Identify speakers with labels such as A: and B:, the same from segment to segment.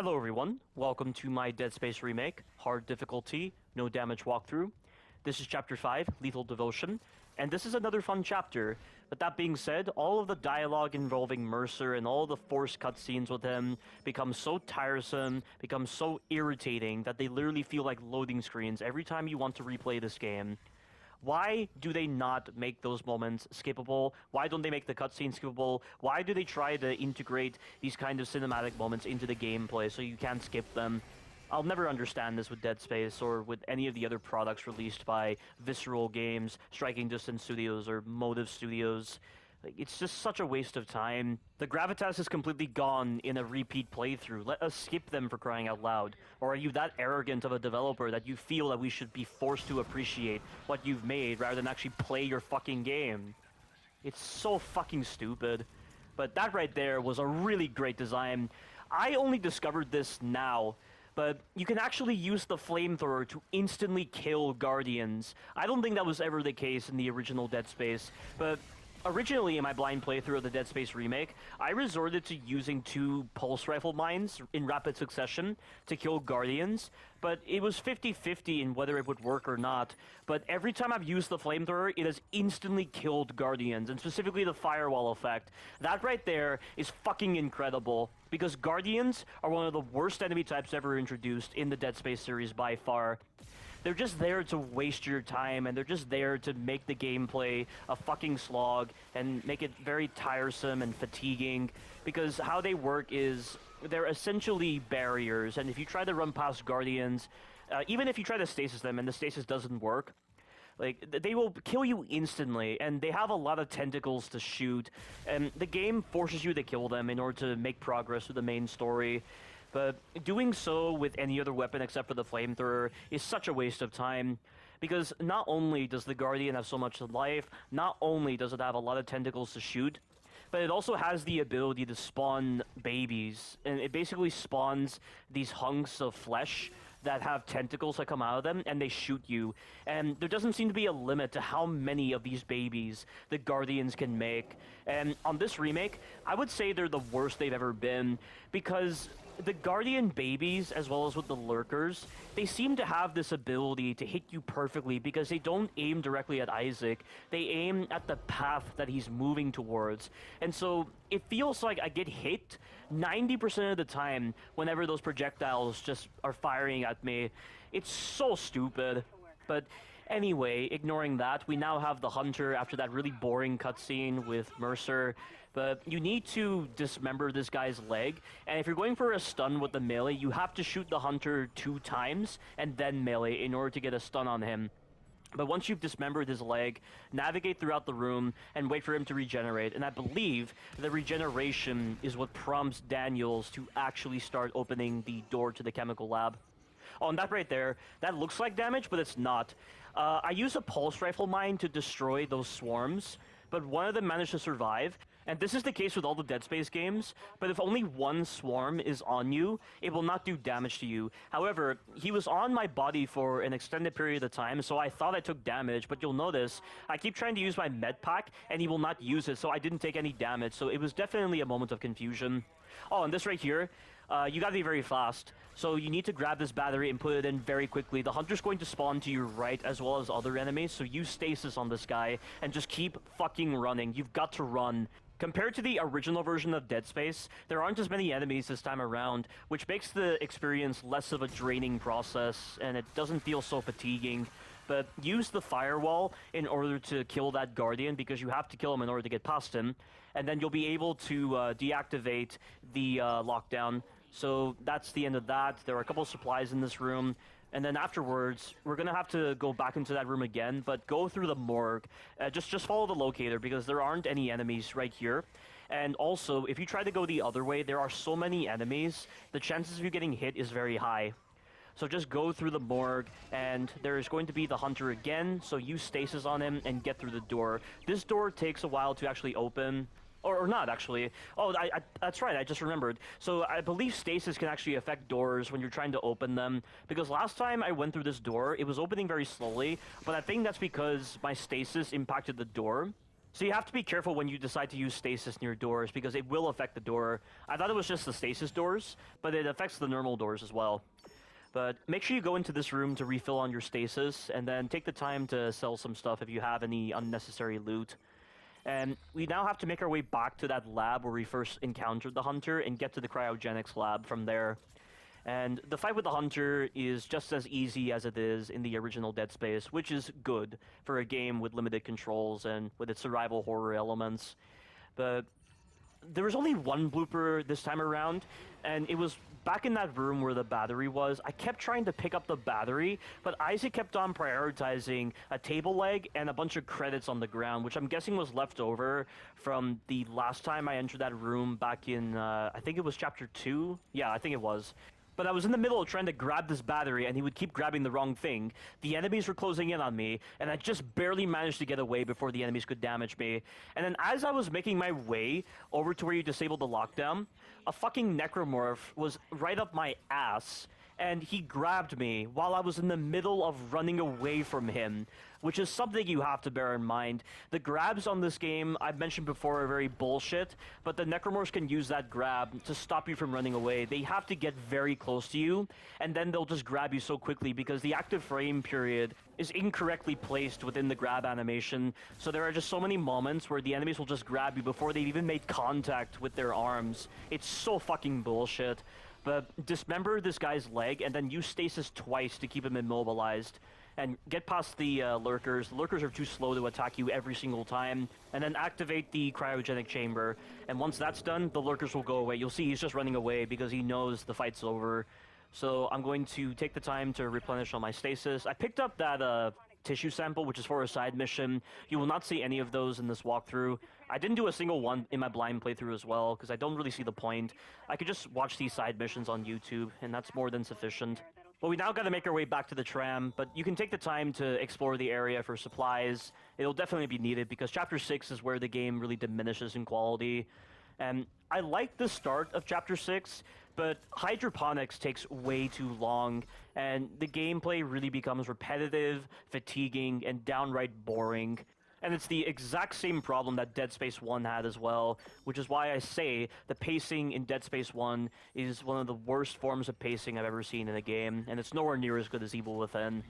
A: Hello everyone, welcome to my Dead Space remake, hard difficulty, no damage walkthrough. This is chapter 5, Lethal Devotion, and this is another fun chapter. But that being said, all of the dialogue involving Mercer and all the forced cutscenes with him become so tiresome, become so irritating that they literally feel like loading screens every time you want to replay this game. Why do they not make those moments skippable? Why don't they make the cutscenes skippable? Why do they try to integrate these kind of cinematic moments into the gameplay so you can't skip them? I'll never understand this with Dead Space or with any of the other products released by Visceral Games, Striking Distance Studios, or Motive Studios. It's just such a waste of time. The gravitas is completely gone in a repeat playthrough. Let us skip them, for crying out loud. Or are you that arrogant of a developer that you feel that we should be forced to appreciate what you've made rather than actually play your fucking game? It's so fucking stupid. But that right there was a really great design. I only discovered this now, but you can actually use the flamethrower to instantly kill Guardians. I don't think that was ever the case in the original Dead Space, but originally, in my blind playthrough of the Dead Space remake, I resorted to using 2 pulse rifle mines in rapid succession to kill Guardians, but it was 50-50 in whether it would work or not. But every time I've used the flamethrower, it has instantly killed Guardians, and specifically the firewall effect. That right there is fucking incredible, because Guardians are one of the worst enemy types ever introduced in the Dead Space series by far. They're just there to waste your time, and they're just there to make the gameplay a fucking slog and make it very tiresome and fatiguing, because how they work is they're essentially barriers, and if you try to run past Guardians, even if you try to stasis them and the stasis doesn't work, like, they will kill you instantly, and they have a lot of tentacles to shoot, and the game forces you to kill them in order to make progress with the main story. But doing so with any other weapon except for the flamethrower is such a waste of time, because not only does the Guardian have so much life, not only does it have a lot of tentacles to shoot, but it also has the ability to spawn babies, and it basically spawns these hunks of flesh that have tentacles that come out of them, and they shoot you. And there doesn't seem to be a limit to how many of these babies the Guardians can make. And on this remake, I would say they're the worst they've ever been, because the Guardian babies, as well as with the Lurkers, they seem to have this ability to hit you perfectly because they don't aim directly at Isaac. They aim at the path that he's moving towards. And so it feels like I get hit 90% of the time whenever those projectiles just are firing at me. It's so stupid. But anyway, ignoring that, we now have the Hunter after that really boring cutscene with Mercer. But you need to dismember this guy's leg, and if you're going for a stun with the melee, you have to shoot the Hunter 2 times and then melee in order to get a stun on him. But once you've dismembered his leg, navigate throughout the room and wait for him to regenerate. And I believe the regeneration is what prompts Daniels to actually start opening the door to the chemical lab. Oh, and that right there, that looks like damage, but it's not. I use a pulse rifle mine to destroy those swarms, but one of them managed to survive. And this is the case with all the Dead Space games, but if only one swarm is on you, it will not do damage to you. However, he was on my body for an extended period of time, so I thought I took damage, but you'll notice, I keep trying to use my med pack, and he will not use it, so I didn't take any damage, so it was definitely a moment of confusion. Oh, and this right here, you gotta be very fast. So you need to grab this battery and put it in very quickly. The Hunter's going to spawn to your right as well as other enemies, so use stasis on this guy and just keep fucking running. You've got to run. Compared to the original version of Dead Space, there aren't as many enemies this time around, which makes the experience less of a draining process, and it doesn't feel so fatiguing. But use the firewall in order to kill that Guardian, because you have to kill him in order to get past him, and then you'll be able to deactivate the lockdown. So that's the end of that. There are a couple of supplies in this room. And then afterwards, we're going to have to go back into that room again, but go through the morgue. Just follow the locator, because there aren't any enemies right here. And also, if you try to go the other way, there are so many enemies, the chances of you getting hit is very high. So just go through the morgue, and there is going to be the Hunter again, so use stasis on him and get through the door. This door takes a while to actually open. Or not, actually. Oh, that's right, I just remembered. So I believe stasis can actually affect doors when you're trying to open them, because last time I went through this door, it was opening very slowly, but I think that's because my stasis impacted the door. So you have to be careful when you decide to use stasis near doors because it will affect the door. I thought it was just the stasis doors, but it affects the normal doors as well. But make sure you go into this room to refill on your stasis, and then take the time to sell some stuff if you have any unnecessary loot. And we now have to make our way back to that lab where we first encountered the hunter and get to the cryogenics lab from there. And the fight with the hunter is just as easy as it is in the original Dead Space, which is good for a game with limited controls and with its survival horror elements. But there was only one blooper this time around, and it was back in that room where the battery was. I kept trying to pick up the battery, but Isaac kept on prioritizing a table leg and a bunch of credits on the ground, which I'm guessing was left over from the last time I entered that room back in, I think it was chapter 2? Yeah, I think it was. But I was in the middle of trying to grab this battery, and he would keep grabbing the wrong thing. The enemies were closing in on me, and I just barely managed to get away before the enemies could damage me. And then as I was making my way over to where you disabled the lockdown, a fucking necromorph was right up my ass, and he grabbed me while I was in the middle of running away from him, which is something you have to bear in mind. The grabs on this game, I've mentioned before, are very bullshit, but the necromorphs can use that grab to stop you from running away. They have to get very close to you, and then they'll just grab you so quickly because the active frame period is incorrectly placed within the grab animation, so there are just so many moments where the enemies will just grab you before they've even made contact with their arms. It's so fucking bullshit. But dismember this guy's leg and then use stasis twice to keep him immobilized. And get past the lurkers. The lurkers are too slow to attack you every single time. And then activate the cryogenic chamber. And once that's done, the lurkers will go away. You'll see he's just running away because he knows the fight's over. So I'm going to take the time to replenish all my stasis. I picked up that tissue sample, which is for a side mission. You will not see any of those in this walkthrough. I didn't do a single one in my blind playthrough as well, because I don't really see the point. I could just watch these side missions on YouTube, and that's more than sufficient. Well, we now got to make our way back to the tram, but you can take the time to explore the area for supplies. It'll definitely be needed, because Chapter 6 is where the game really diminishes in quality. And I like the start of Chapter 6, but hydroponics takes way too long, and the gameplay really becomes repetitive, fatiguing, and downright boring. And it's the exact same problem that Dead Space 1 had as well, which is why I say the pacing in Dead Space 1 is one of the worst forms of pacing I've ever seen in a game, and it's nowhere near as good as Evil Within.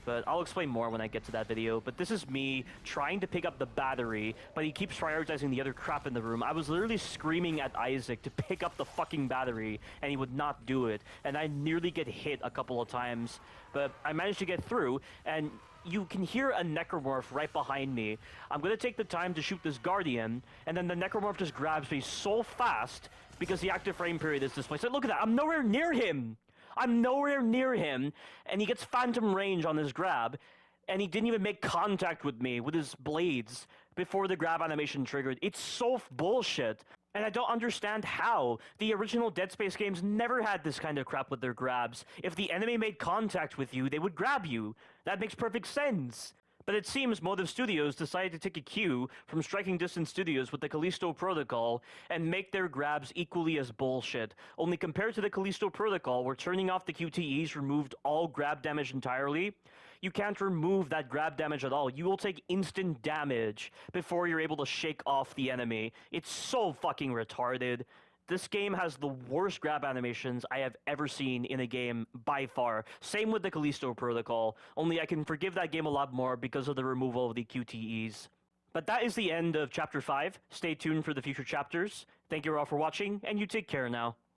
A: But I'll explain more when I get to that video. But this is me trying to pick up the battery, but he keeps prioritizing the other crap in the room. I was literally screaming at Isaac to pick up the fucking battery, and he would not do it. And I nearly get hit a couple of times, but I managed to get through, and you can hear a necromorph right behind me. I'm going to take the time to shoot this guardian, and then the necromorph just grabs me so fast because the active frame period is displaced. So look at that, I'm nowhere near him! I'm nowhere near him, and he gets phantom range on his grab, and he didn't even make contact with me with his blades before the grab animation triggered. It's so bullshit. And I don't understand how. The original Dead Space games never had this kind of crap with their grabs. If the enemy made contact with you, they would grab you. That makes perfect sense. But it seems Motive Studios decided to take a cue from Striking Distance Studios with the Callisto Protocol and make their grabs equally as bullshit. Only compared to the Callisto Protocol, where turning off the QTEs removed all grab damage entirely, you can't remove that grab damage at all. You will take instant damage before you're able to shake off the enemy. It's so fucking retarded. This game has the worst grab animations I have ever seen in a game by far. Same with the Callisto Protocol, only I can forgive that game a lot more because of the removal of the QTEs. But that is the end of Chapter 5. Stay tuned for the future chapters. Thank you all for watching, and you take care now.